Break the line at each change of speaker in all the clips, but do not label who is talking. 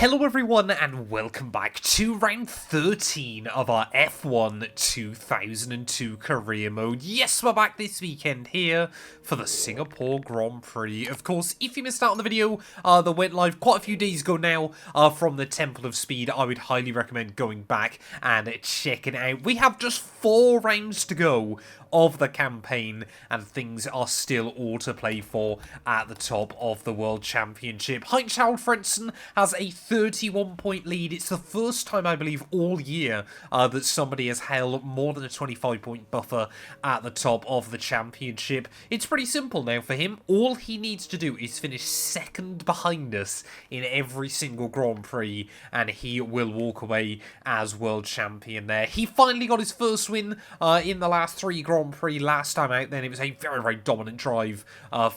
Hello everyone and welcome back to round 13 of our F1 2002 career mode. Yes, we're back this weekend here for the Singapore Grand Prix. Of course, if you missed out on the video that went live quite a few days ago now from the Temple of Speed, I would highly recommend going back and checking it out. We have just 4 rounds to go of the campaign and things are still all to play for at the top of the World Championship. Heinz-Harald Frentzen has a 31-point lead. It's the first time, I believe, all year that somebody has held more than a 25-point buffer at the top of the championship. It's pretty simple now for him. All he needs to do is finish second behind us in every single Grand Prix, and he will walk away as world champion there. He finally got his first win in the last 3 Grand Prix last time out. Then it was a very, very dominant drive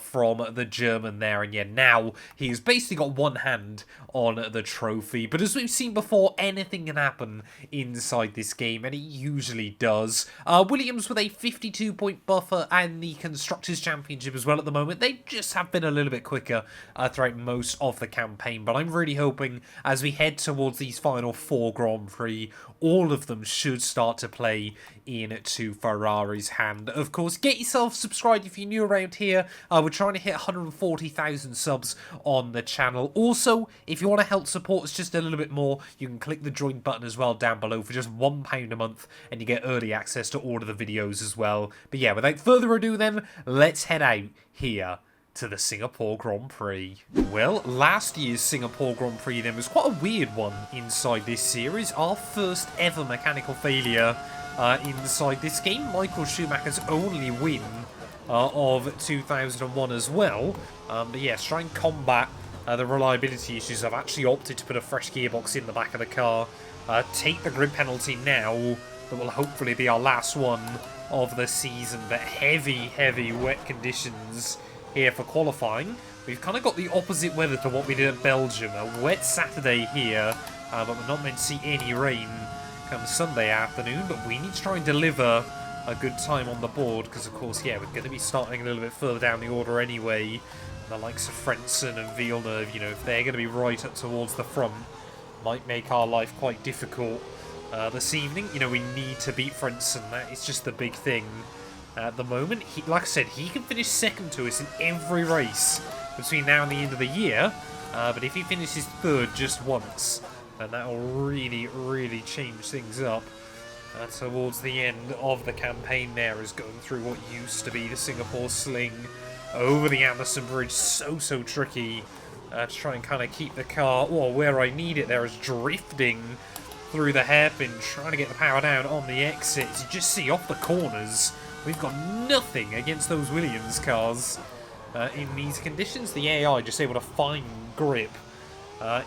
from the German there, and yeah, now he's basically got one hand on the trophy. But as we've seen before, anything can happen inside this game, and it usually does. Williams with a 52-point buffer and the Constructors' Championship as well at the moment. They just have been a little bit quicker throughout most of the campaign, but I'm really hoping as we head towards these final 4 Grand Prix, all of them should start to play into Ferrari's hand. Of course, get yourself subscribed if you're new around here. We're trying to hit 140,000 subs on the channel. Also, if you want to help support us just a little bit more, you can click the join button as well down below for just £1 a month, and you get early access to all of the videos as well. But yeah, without further ado then, let's head out here to the Singapore Grand Prix. Well, last year's Singapore Grand Prix then was quite a weird one inside this series. Our first ever mechanical failure inside this game. Michael Schumacher's only win of 2001 as well. But yes, try and combat the reliability issues. I've actually opted to put a fresh gearbox in the back of the car. Take the grid penalty now. That will hopefully be our last one of the season. But heavy, heavy wet conditions here for qualifying. We've kind of got the opposite weather to what we did at Belgium. A wet Saturday here, but we're not meant to see any rain come Sunday afternoon. But we need to try and deliver a good time on the board because, of course, yeah, we're going to be starting a little bit further down the order anyway. The likes of Frentzen and Villeneuve, you know, if they're going to be right up towards the front, might make our life quite difficult this evening. You know, we need to beat Frentzen. That is just the big thing. At the moment, like I said, he can finish second to us in every race between now and the end of the year. But if he finishes third just once, then that will really, really change things up towards the end of the campaign there, is going through what used to be the Singapore Sling over the Anderson Bridge. So tricky to try and kind of keep the car, well, where I need it there, is drifting through the hairpin, trying to get the power down on the exits. You just see off the corners, we've got nothing against those Williams cars in these conditions. The AI just able to find grip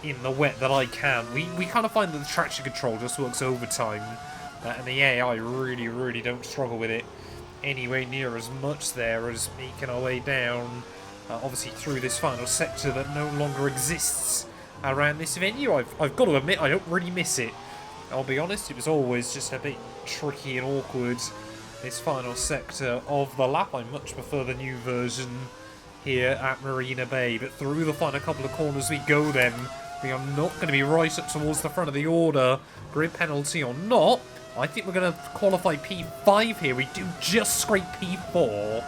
in the wet that I can. We kind of find that the traction control just works overtime, and the AI really don't struggle with it anywhere near as much there, as making our way down, obviously through this final sector that no longer exists around this venue. I've got to admit, I don't really miss it. I'll be honest, it was always just a bit tricky and awkward, this final sector of the lap. I much prefer the new version here at Marina Bay. But through the final couple of corners we go then. We are not going to be right up towards the front of the order, grid penalty or not. I think we're going to qualify P5 here. We do just scrape P4.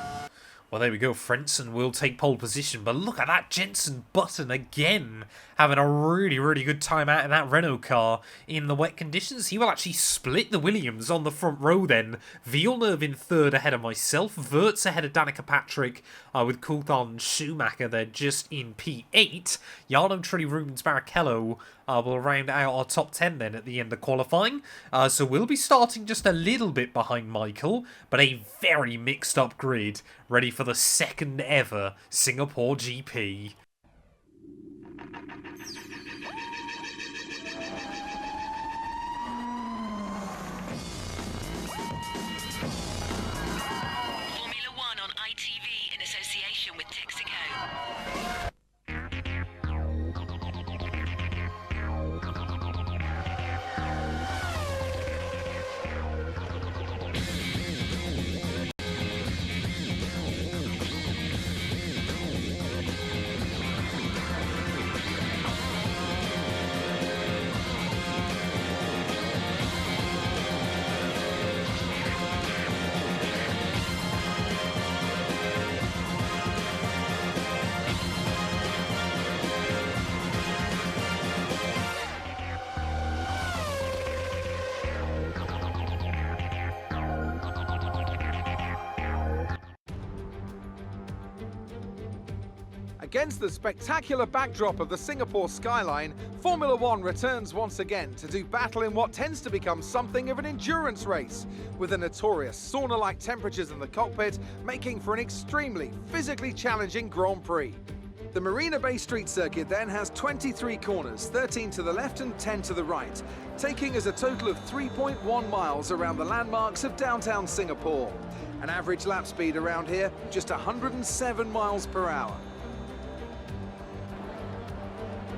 Well, there we go. Frentzen will take pole position. But look at that. Jenson Button again having a really good time out in that Renault car in the wet conditions. He will actually split the Williams on the front row then. Villeneuve in third ahead of myself. Wirtz ahead of Danica Patrick with Coulthard and Schumacher there just in P8. Jarno Trulli, Rubens Barrichello will round out our top 10 then at the end of qualifying. So we'll be starting just a little bit behind Michael, but a very mixed up grid, ready for the second ever Singapore GP.
Against the spectacular backdrop of the Singapore skyline, Formula One returns once again to do battle in what tends to become something of an endurance race, with the notorious sauna-like temperatures in the cockpit making for an extremely physically challenging Grand Prix. The Marina Bay Street Circuit then has 23 corners, 13 to the left and 10 to the right, taking us a total of 3.1 miles around the landmarks of downtown Singapore. An average lap speed around here, just 107 miles per hour.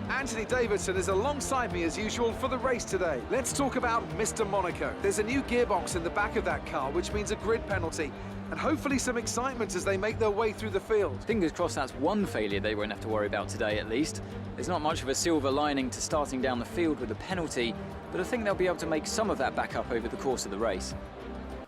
Anthony Davidson is alongside me as usual for the race today. Let's talk about Mr. Monaco. There's a new gearbox in the back of that car, which means a grid penalty, and hopefully some excitement as they make their way through the field.
Fingers crossed that's one failure they won't have to worry about today at least. There's not much of a silver lining to starting down the field with a penalty, but I think they'll be able to make some of that back up over the course of the race.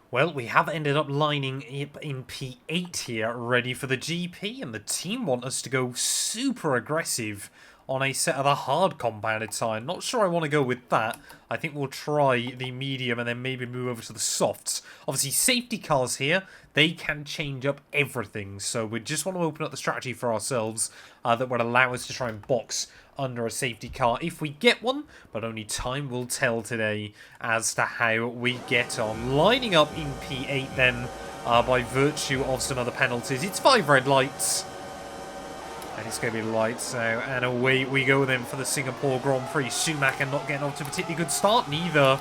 Well, we have ended up lining up in P8 here, ready for the GP, and the team want us to go super aggressive on a set of the hard compounded tyre. Not sure I want to go with that. I think we'll try the medium and then maybe move over to the softs. Obviously, safety cars here, they can change up everything. So we just want to open up the strategy for ourselves that would allow us to try and box under a safety car if we get one. But only time will tell today as to how we get on. Lining up in P8 then by virtue of some other penalties. It's 5 red lights. And it's going to be lights now, and away we go then for the Singapore Grand Prix. Schumacher not getting off to a particularly good start, neither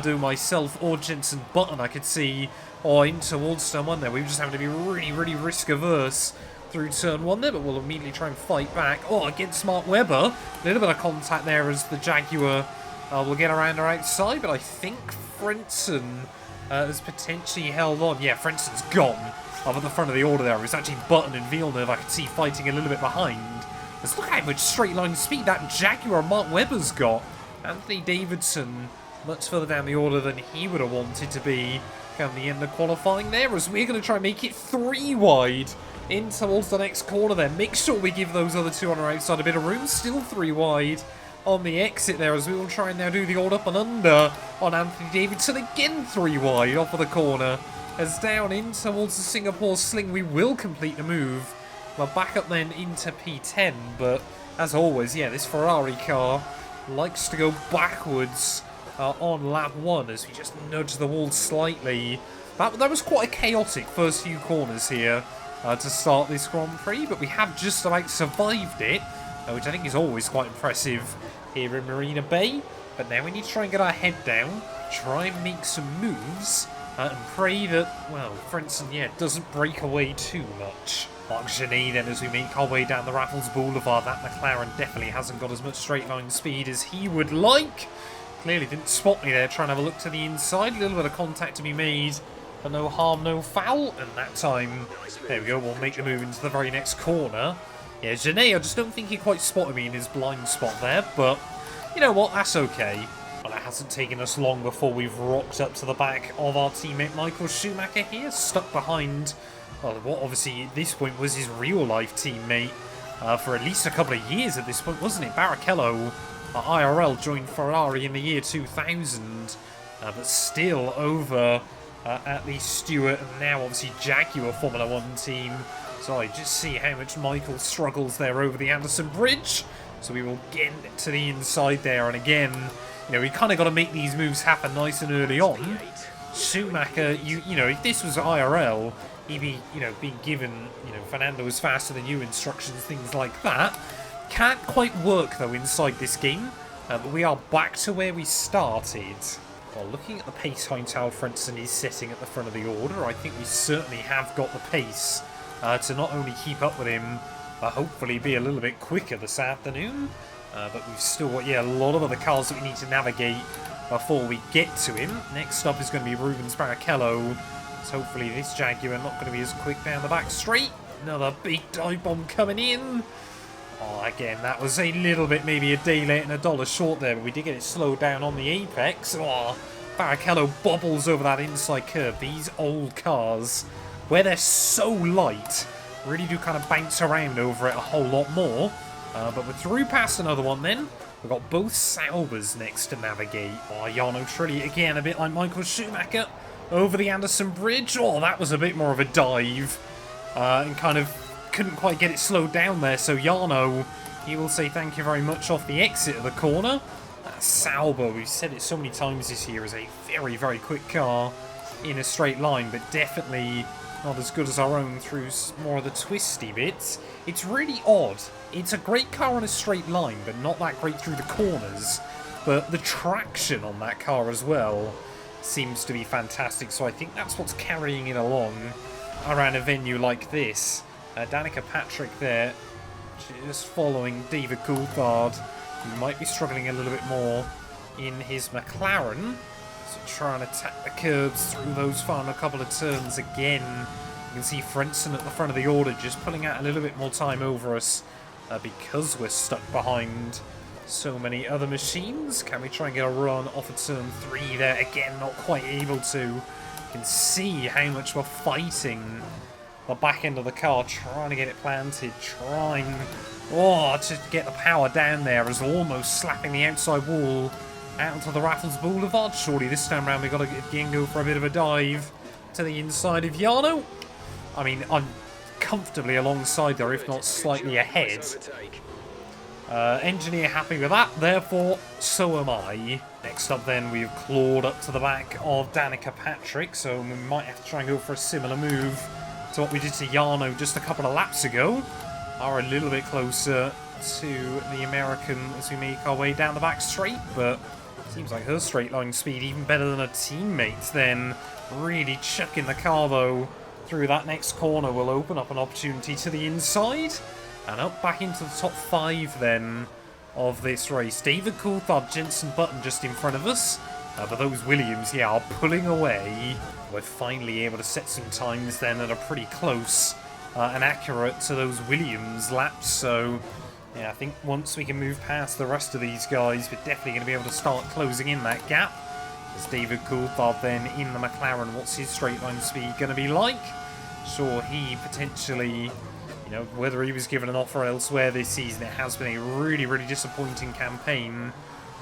do myself or Jenson Button. I could see, in towards turn 1 there. We just have to be really, really risk averse through turn 1 there, but we'll immediately try and fight back. Against Mark Webber. A little bit of contact there as the Jaguar will get around or outside, but I think Frentzen has potentially held on. Yeah, Frenssen's gone. Up at the front of the order there. It was actually Button and Villeneuve I could see fighting a little bit behind. Let's look at how much straight line speed that Jaguar Mark Webber's got. Anthony Davidson much further down the order than he would have wanted to be come the end of qualifying there, as we're going to try and make it 3 wide in towards the next corner there. Make sure we give those other two on our outside a bit of room. Still 3 wide on the exit there, as we will try and now do the old up and under on Anthony Davidson. Again 3 wide off of the corner. As down in towards the Singapore sling, we will complete the move. We're back up then into P10, but as always, yeah, this Ferrari car likes to go backwards on lap 1 as we just nudge the wall slightly. That was quite a chaotic first few corners here to start this Grand Prix, but we have just about survived it, which I think is always quite impressive here in Marina Bay. But now we need to try and get our head down, try and make some moves, and pray that, well, Frentzen, yeah, doesn't break away too much. Marc Genet then as we make our way down the Raffles Boulevard. That McLaren definitely hasn't got as much straight line speed as he would like. Clearly didn't spot me there, trying to have a look to the inside. A little bit of contact to be made, but no harm, no foul. And that time, there we go, we'll make the move into the very next corner. Yeah, Genet, I just don't think he quite spotted me in his blind spot there, but you know what, that's okay. Well, it hasn't taken us long before we've rocked up to the back of our teammate Michael Schumacher here, stuck behind, well, what obviously at this point was his real-life teammate for at least a couple of years at this point, wasn't it? Barrichello, IRL, joined Ferrari in the year 2000, but still over at the Stewart and now obviously Jaguar Formula 1 team. So I just see how much Michael struggles there over the Anderson Bridge. So we will get to the inside there, and again, you know, we kind of got to make these moves happen nice and early on. Schumacher, you know, if this was IRL, he'd be, you know, being given, you know, Fernando is faster than you instructions, things like that. Can't quite work, though, inside this game. But we are back to where we started. Well, looking at the pace Heinz-Harald Frentzen is setting at the front of the order, I think we certainly have got the pace to not only keep up with him, but hopefully be a little bit quicker this afternoon. But we've still got, yeah, a lot of other cars that we need to navigate before we get to him. Next up is going to be Rubens Barrichello. So hopefully this Jaguar not going to be as quick down the back straight. Another big dive bomb coming in. Again, that was a little bit maybe a day late and $1 short there, but we did get it slowed down on the apex. Barrichello bobbles over that inside curve. These old cars, where they're so light, really do kind of bounce around over it a whole lot more. But we're through past another one then. We've got both Saubers next to navigate. Jarno Trulli again, a bit like Michael Schumacher over the Anderson Bridge. That was a bit more of a dive and kind of couldn't quite get it slowed down there, so Jarno, he will say thank you very much off the exit of the corner. That Sauber, we've said it so many times this year, is a very, very quick car in a straight line, but definitely not as good as our own through more of the twisty bits. It's really odd. It's a great car on a straight line, but not that great through the corners. But the traction on that car as well seems to be fantastic, so I think that's what's carrying it along around a venue like this. Danica Patrick there, just following David Coulthard, who might be struggling a little bit more in his McLaren. So trying to attack the curbs through those final couple of turns again. You can see Frentzen at the front of the order just pulling out a little bit more time over us because we're stuck behind so many other machines. Can we try and get a run off of turn 3 there? Again, not quite able to. You can see how much we're fighting the back end of the car, trying to get it planted, trying to get the power down there, as almost slapping the outside wall out onto the Raffles Boulevard. Surely this time around we've got to again go for a bit of a dive to the inside of Jarno. I mean, I'm comfortably alongside there, if not slightly ahead. Engineer happy with that, therefore so am I. Next up then, we've clawed up to the back of Danica Patrick, so we might have to try and go for a similar move to what we did to Jarno just a couple of laps ago. Are a little bit closer to the American as we make our way down the back straight, but seems like her straight line speed even better than her teammates then. Really chucking the car though through that next corner will open up an opportunity to the inside. And up back into the top 5 then of this race. David Coulthard, Jenson Button just in front of us. But those Williams, yeah, are pulling away. We're finally able to set some times then that are pretty close and accurate to those Williams laps. So, yeah, I think once we can move past the rest of these guys, we're definitely going to be able to start closing in that gap. As David Coulthard then in the McLaren, what's his straight line speed going to be like? Sure, he potentially... You know, whether he was given an offer elsewhere this season, it has been a really, really disappointing campaign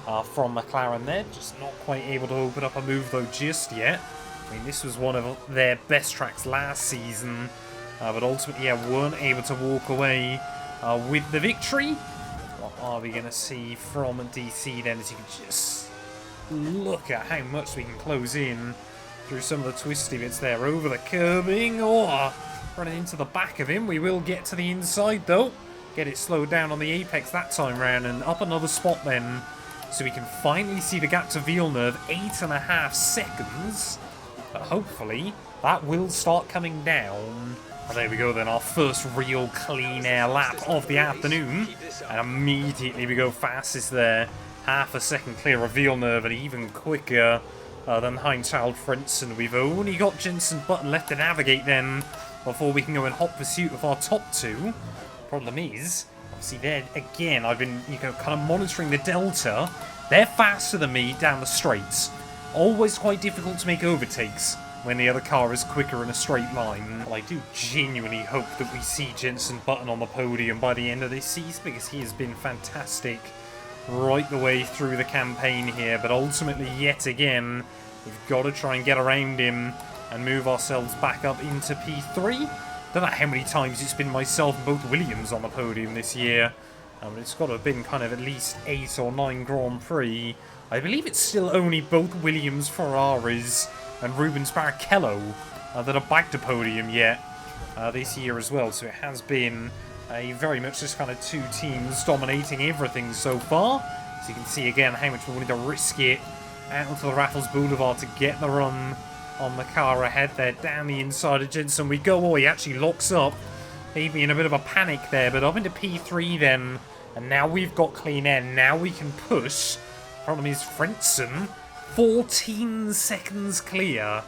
from McLaren there. Just not quite able to open up a move, though, just yet. I mean, this was one of their best tracks last season, but ultimately, yeah, weren't able to walk away with the victory. What are we going to see from DC then, as you can just look at how much we can close in through some of the twisty bits there, over the curbing, running into the back of him. We will get to the inside though. Get it slowed down on the apex that time round, and up another spot then. So we can finally see the gap to Villeneuve, 8.5 seconds. But hopefully that will start coming down. And there we go then, our first real clean air lap of the afternoon. And immediately we go fastest there. Half a second clear of Villeneuve, and even quicker than Heinz-Harald Frentzen. We've only got Jenson Button left to navigate then, before we can go in hot pursuit of our top 2. Problem is, obviously there again, I've been kind of monitoring the delta. They're faster than me down the straights. Always quite difficult to make overtakes when the other car is quicker in a straight line. Well, I do genuinely hope that we see Jenson Button on the podium by the end of this season, because he has been fantastic right the way through the campaign here. But ultimately, yet again, we've got to try and get around him and move ourselves back up into P3. Don't know how many times it's been myself and both Williams on the podium this year. It's got to have been kind of at least 8 or 9 Grand Prix. I believe it's still only both Williams, Ferraris and Rubens Barrichello that are back to podium yet this year as well. So it has been a very much just kind of 2 teams dominating everything so far. So you can see again how much we wanted to risk it out onto the Raffles Boulevard to get the run on the car ahead there. Down the inside of Jenson we go. Oh, he actually locks up. Leave me in a bit of a panic there, but up into P3 then. And now we've got clean air. Now we can push. Problem is Frentzen, 14 seconds clear.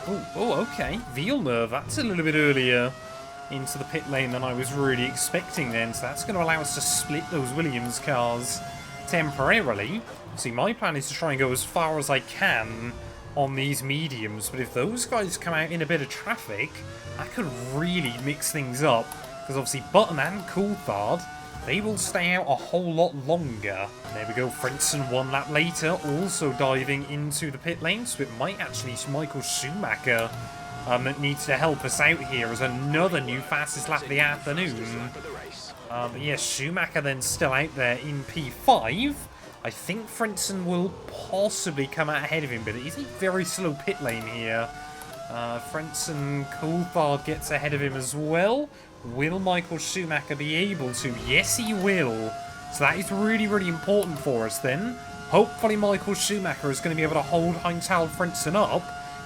Oh, okay. Villeneuve, that's a little bit earlier into the pit lane than I was really expecting then. So that's going to allow us to split those Williams cars temporarily. See, my plan is to try and go as far as I can on these mediums, but if those guys come out in a bit of traffic, that could really mix things up, because obviously Button and Coulthard, they will stay out a whole lot longer. And there we go, Frentzen 1 lap later, also diving into the pit lane, so it might actually Michael Schumacher that needs to help us out here as another new fastest lap of the afternoon. But yeah, Schumacher then still out there in P5. I think Frentzen will possibly come out ahead of him, but it is a very slow pit lane here. Frentzen, Coulthard gets ahead of him as well. Will Michael Schumacher be able to? Yes, he will. So that is really, really important for us then. Hopefully Michael Schumacher is going to be able to hold Heinz-Harald Frentzen up,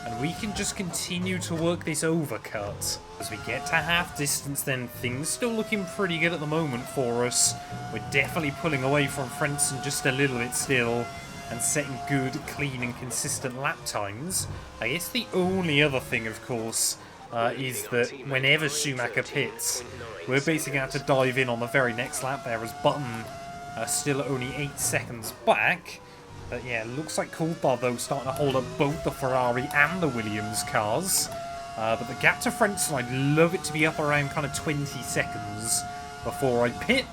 and we can just continue to work this overcut. As we get to half distance then, things still looking pretty good at the moment for us. We're definitely pulling away from Frentzen just a little bit still, and setting good, clean and consistent lap times. I guess the only other thing, of course, is that whenever Schumacher pits, we're basically going to have to dive in on the very next lap there, as Button still only 8 seconds back. But yeah, looks like Coulthard though starting to hold up both the Ferrari and the Williams cars. But the gap to Frentzen, I'd love it to be up around kind of 20 seconds before I pit.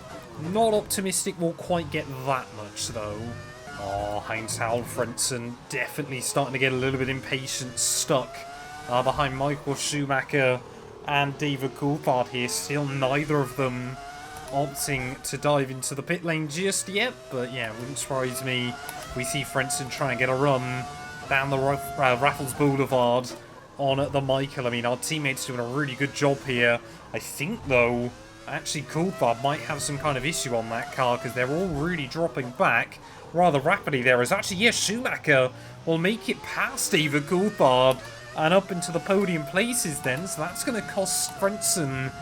Not optimistic we'll quite get that much though. Oh, Heinz-Harald Frentzen definitely starting to get a little bit impatient, stuck behind Michael Schumacher and David Coulthard here. Still neither of them opting to dive into the pit lane just yet, but yeah, wouldn't surprise me. We see Frentzen try and get a run down the Raffles Boulevard on the Michael. I mean, our teammates doing a really good job here. I think, though, actually Coulthard might have some kind of issue on that car because they're all really dropping back rather rapidly there. Is actually, yes, Schumacher will make it past David Coulthard and up into the podium places then, so that's going to cost Frentzen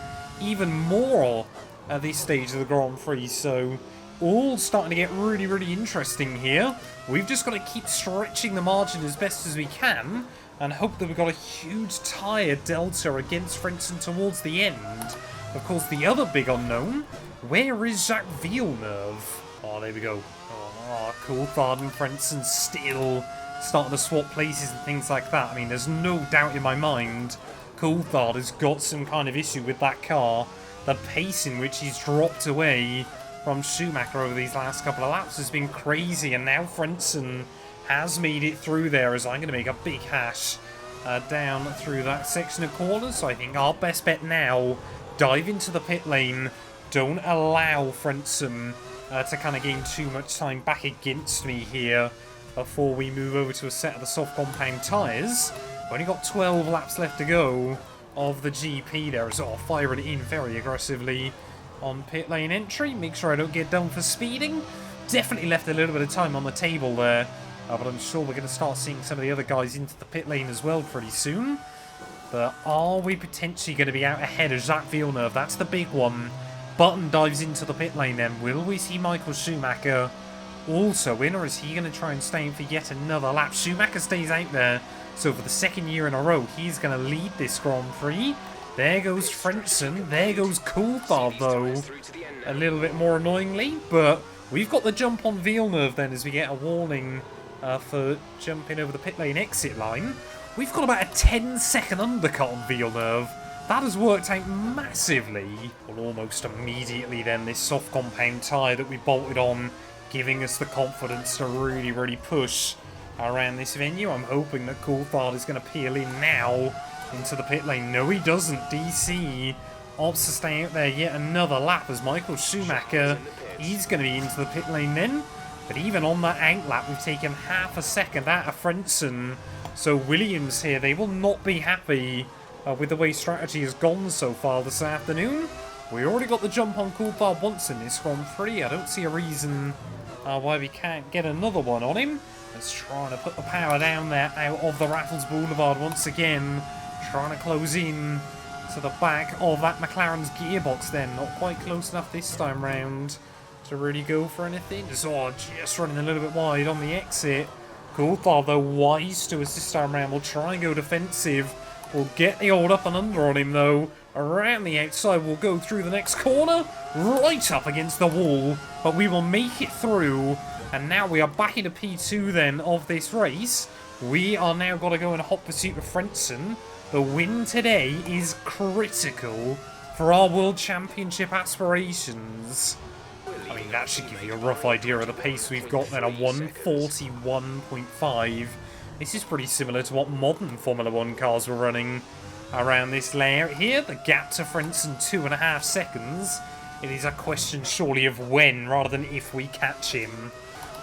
even more at this stage of the Grand Prix. So all starting to get really, really interesting here. We've just got to keep stretching the margin as best as we can and hope that we've got a huge tyre delta against Frentzen towards the end. Of course, the other big unknown, where is Jacques Villeneuve? Oh, there we go. Oh, Coulthard and Frentzen still starting to swap places and things like that. I mean, there's no doubt in my mind Coulthard has got some kind of issue with that car. The pace in which he's dropped away from Schumacher over these last couple of laps has been crazy, and now Frentzen has made it through there as I'm going to make a big hash down through that section of corners. So I think our best bet now, dive into the pit lane, don't allow Frentzen to kind of gain too much time back against me here before we move over to a set of the soft compound tyres. We've only got 12 laps left to go of the GP there, so I'll fire it in very aggressively on pit lane entry. Make sure I don't get done for speeding. Definitely left a little bit of time on the table there, but I'm sure we're going to start seeing some of the other guys into the pit lane as well pretty soon. But are we potentially going to be out ahead of Jacques Villeneuve? That's the big one. Button dives into the pit lane then. Will we see Michael Schumacher also in, or is he going to try and stay in for yet another lap? Schumacher stays out there, so for the second year in a row, he's going to lead this Grand Prix. There goes Frentzen. There goes Coulthard, though, a little bit more annoyingly. But we've got the jump on Villeneuve then as we get a warning for jumping over the pit lane exit line. We've got about a 10-second undercut on Villeneuve. That has worked out massively. Well, almost immediately then, this soft compound tyre that we bolted on, giving us the confidence to really, really push around this venue. I'm hoping that Coulthard is going to peel in now into the pit lane. No, he doesn't. DC opts to stay out there yet another lap as Michael Schumacher, he's going to be into the pit lane then. But even on that out lap, we've taken half a second out of Frentzen. So Williams here, they will not be happy with the way strategy has gone so far this afternoon. We already got the jump on Coulthard once in this Grand Prix. I don't see a reason why we can't get another one on him. Let's trying to put the power down there out of the Raffles Boulevard once again. Trying to close in to the back of that McLaren's gearbox then. Not quite close enough this time round to really go for anything. Just running a little bit wide on the exit. Coulthard, though, wise to us this time round. We'll try and go defensive. We'll get the old up and under on him, though. Around the outside, we'll go through the next corner. Right up against the wall. But we will make it through. And now we are back into P2 then of this race. We are now got to go in a hot pursuit of Frentzen. The win today is critical for our World Championship aspirations. I mean, that should give you a rough idea of the pace we've got then. A 141.5 This is pretty similar to what modern Formula 1 cars were running around this layout here. The gap to Frentzen, 2.5 seconds. It is a question surely of when rather than if we catch him.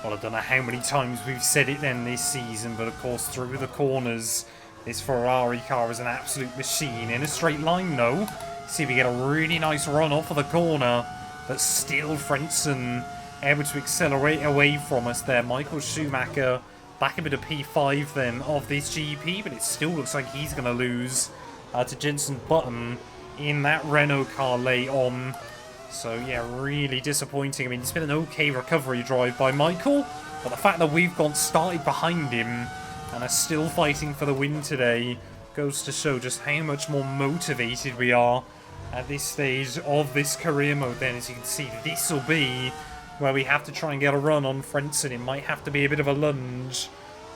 Well, I don't know how many times we've said it then this season, but of course through the corners, this Ferrari car is an absolute machine. In a straight line, though. See if we get a really nice run off of the corner, but still Frentzen able to accelerate away from us there. Michael Schumacher back a bit of P5 then of this GP, but it still looks like he's going to lose to Jenson Button in that Renault car late on. So yeah, really disappointing. I mean, it's been an okay recovery drive by Michael, but the fact that we've gone started behind him and are still fighting for the win today goes to show just how much more motivated we are at this stage of this career mode then. As you can see, this will be where we have to try and get a run on Frentzen. It might have to be a bit of a lunge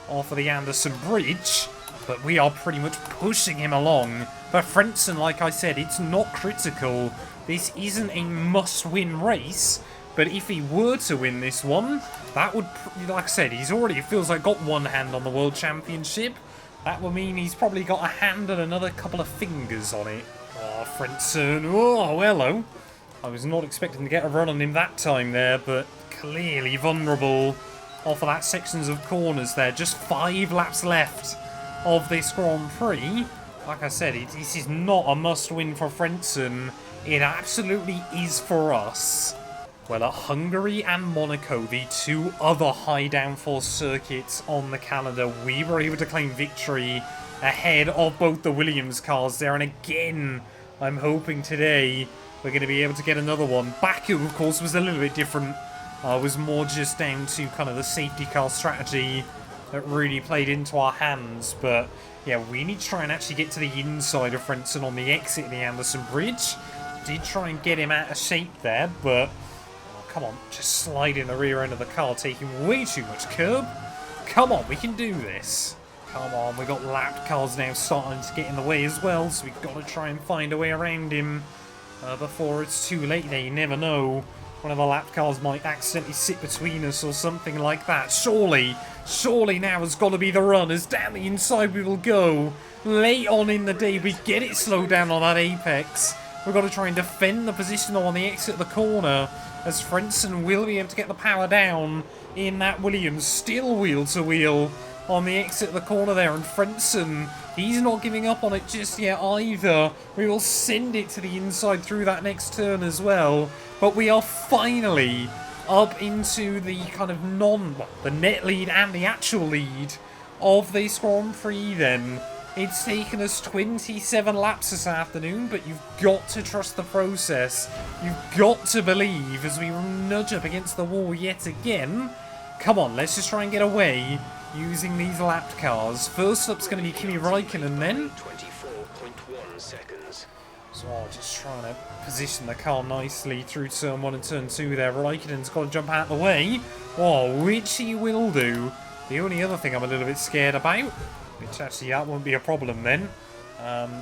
off of the Anderson Bridge, but we are pretty much pushing him along. But Frentzen, like I said, it's not critical. This isn't a must-win race, but if he were to win this one, that would, like I said, he's already, it feels like, got one hand on the World Championship. That will mean he's probably got a hand and another couple of fingers on it. Oh, Frentzen. Oh, hello. I was not expecting to get a run on him that time there, but clearly vulnerable off of that sections of corners there. Just 5 laps left of this Grand Prix. Like I said, this is not a must-win for Frentzen. It absolutely is for us. Well, at Hungary and Monaco, the 2 other high downforce circuits on the calendar, we were able to claim victory ahead of both the Williams cars there. And again, I'm hoping today we're going to be able to get another one. Baku, of course, was a little bit different. Was more just down to kind of the safety car strategy that really played into our hands. But yeah, we need to try and actually get to the inside of Frentzen on the exit of the Anderson Bridge. Did try and get him out of shape there, but oh, come on, just slide in the rear end of the car, taking way too much curb. Come on, we can do this. Come on, we've got lapped cars now starting to get in the way as well, so we've got to try and find a way around him before it's too late there. You never know. One of the lap cars might accidentally sit between us or something like that. Surely now has got to be the run, as down the inside we will go. Late on in the day, we get it slowed down on that apex. We've got to try and defend the position on the exit of the corner, as Frentzen will be able to get the power down in that Williams. Still wheel to wheel on the exit of the corner there, and Frentzen, he's not giving up on it just yet either. We will send it to the inside through that next turn as well. But we are finally up into the kind of the net lead and the actual lead of this Grand Prix then. It's taken us 27 laps this afternoon, but you've got to trust the process. You've got to believe as we nudge up against the wall yet again. Come on, let's just try and get away using these lapped cars. First up's going to be Kimi Räikkönen then.
24.1 seconds.
So just trying to position the car nicely through turn 1 and turn 2 there. Räikkönen's got to jump out of the way. Oh, which he will do. The only other thing I'm a little bit scared about, which actually that won't be a problem then,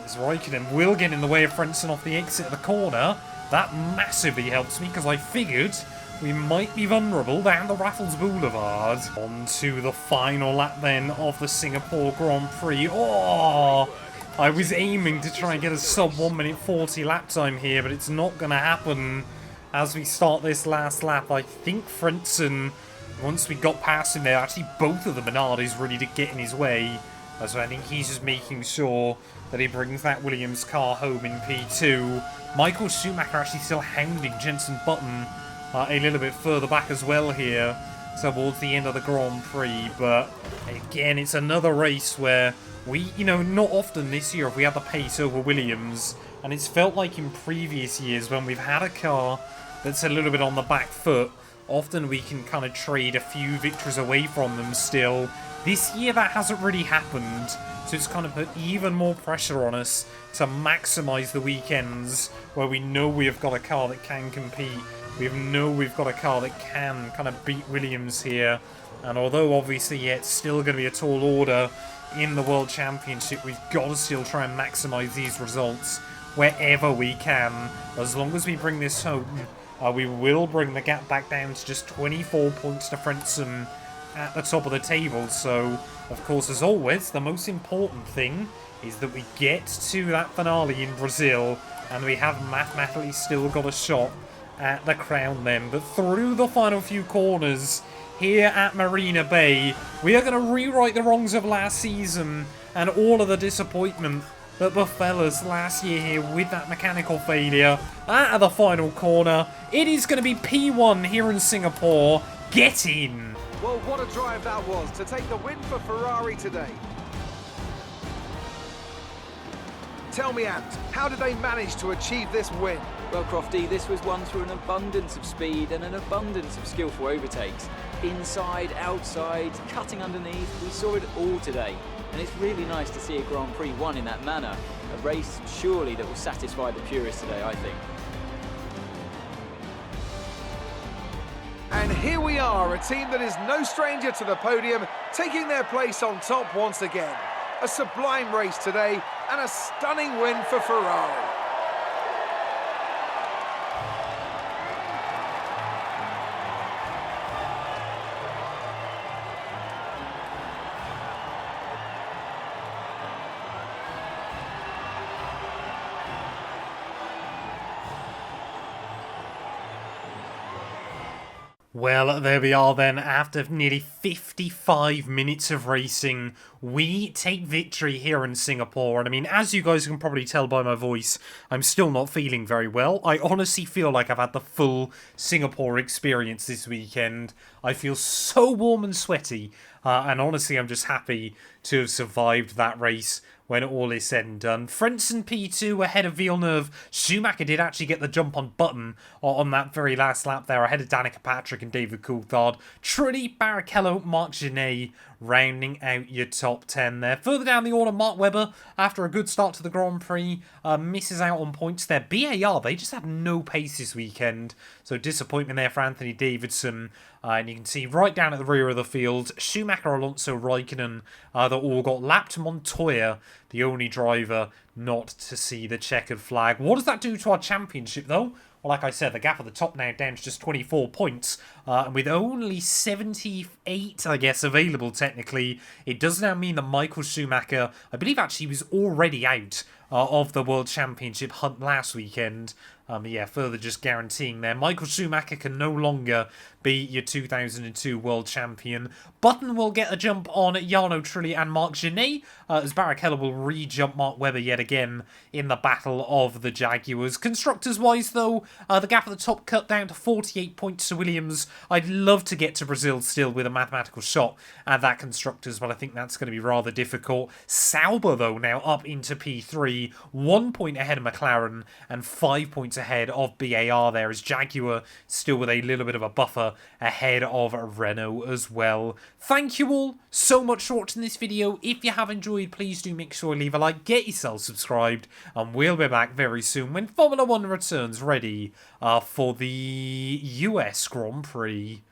is Räikkönen will get in the way of Frentzen off the exit of the corner. That massively helps me because I figured we might be vulnerable down the Raffles Boulevard. On to the final lap then of the Singapore Grand Prix. Oh, I was aiming to try and get a sub 1 minute 40 lap time here, but it's not going to happen as we start this last lap. I think Frentzen, once we got past him there, actually both of the Bernardis ready to get in his way. So I think he's just making sure that he brings that Williams car home in P2. Michael Schumacher actually still hounding Jenson Button a little bit further back as well here towards the end of the Grand Prix. But again, it's another race where we, not often this year have we had the pace over Williams. And it's felt like in previous years when we've had a car that's a little bit on the back foot, often we can kind of trade a few victories away from them still. This year that hasn't really happened, so it's kind of put even more pressure on us to maximise the weekends where we know we have got a car that can compete. We know we've got a car that can kind of beat Williams here. And although obviously, yeah, it's still going to be a tall order in the World Championship, we've got to still try and maximise these results wherever we can. As long as we bring this home, we will bring the gap back down to just 24 points to Frentzen at the top of the table. So, of course, as always, the most important thing is that we get to that finale in Brazil, and we have mathematically still got a shot at the crown then. But through the final few corners here at Marina Bay, we are going to rewrite the wrongs of last season and all of the disappointment that befell us last year here with that mechanical failure. Out of the final corner, it is going to be P1 here in Singapore. Get in!
Well, what a drive that was to take the win for Ferrari today. Tell me, Ant, how did they manage to achieve this win?
Well, Crofty, this was won through an abundance of speed and an abundance of skillful overtakes. Inside, outside, cutting underneath, we saw it all today. And it's really nice to see a Grand Prix won in that manner. A race, surely, that will satisfy the purists today, I think.
And here we are, a team that is no stranger to the podium, taking their place on top once again. A sublime race today, and a stunning win for Ferrari.
Well, there we are then. After nearly 55 minutes of racing, we take victory here in Singapore. And I mean, as you guys can probably tell by my voice, I'm still not feeling very well. I honestly feel like I've had the full Singapore experience this weekend. I feel so warm and sweaty. And honestly, I'm just happy to have survived that race when all is said and done. Frentzen P2 ahead of Villeneuve. Schumacher did actually get the jump on button on that very last lap there, ahead of Danica Patrick and David Coulthard. Trulli, Barrichello, Marc Genet rounding out your top 10 there. Further down the order, Mark Webber, after a good start to the Grand Prix, misses out on points there. BAR, they just have no pace this weekend, so disappointment there for Anthony Davidson. And you can see right down at the rear of the field, Schumacher, Alonso, Raikkonen, that all got lapped. Montoya, the only driver not to see the checkered flag. What does that do to our championship, though? Well, like I said, the gap at the top now down to just 24 points. And with only 78, I guess, available technically, it does now mean that Michael Schumacher, I believe actually was already out of the World Championship hunt last weekend. Yeah, further just guaranteeing there. Michael Schumacher can no longer be your 2002 World Champion. Button will get a jump on Jarno Trulli and Marc Genet, as Barrichello will re-jump Mark Webber yet again in the battle of the Jaguars. Constructors-wise, though, the gap at the top cut down to 48 points to Williams. I'd love to get to Brazil still with a mathematical shot at that Constructors, but I think that's going to be rather difficult. Sauber, though, now up into P3, 1 point ahead of McLaren and 5 points ahead of BAR there, as Jaguar still with a little bit of a buffer ahead of Renault as well. Thank you all so much for watching this video. If you have enjoyed, please do make sure to leave a like, get yourself subscribed, and we'll be back very soon when Formula 1 returns ready for the US Grand Prix.